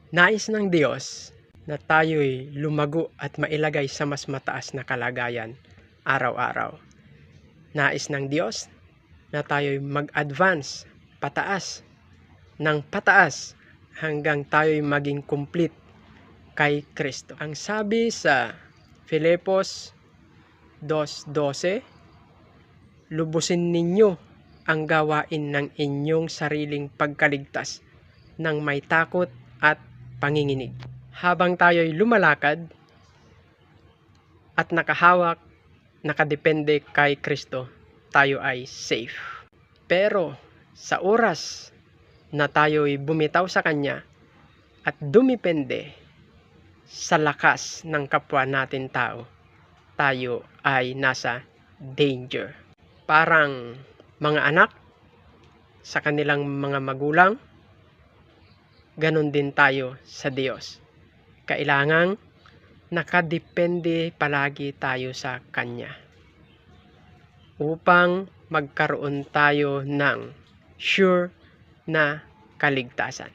Nais ng Diyos na tayo'y lumago at mailagay sa mas mataas na kalagayan araw-araw. Nais ng Diyos na tayo'y mag-advance pataas ng pataas hanggang tayo'y maging complete kay Kristo. Ang sabi sa Filipos 2:12, lubusin ninyo ang gawain ng inyong sariling pagkaligtas ng may takot at panginginig. Habang tayo'y lumalakad at nakahawak, nakadepende kay Kristo, tayo ay safe. Pero sa oras na tayo'y bumitaw sa Kanya at dumipende sa lakas ng kapwa natin tao, tayo ay nasa danger. Parang mga anak sa kanilang mga magulang, ganon din tayo sa Diyos. Kailangang nakadepende palagi tayo sa Kanya upang magkaroon tayo ng sure na kaligtasan.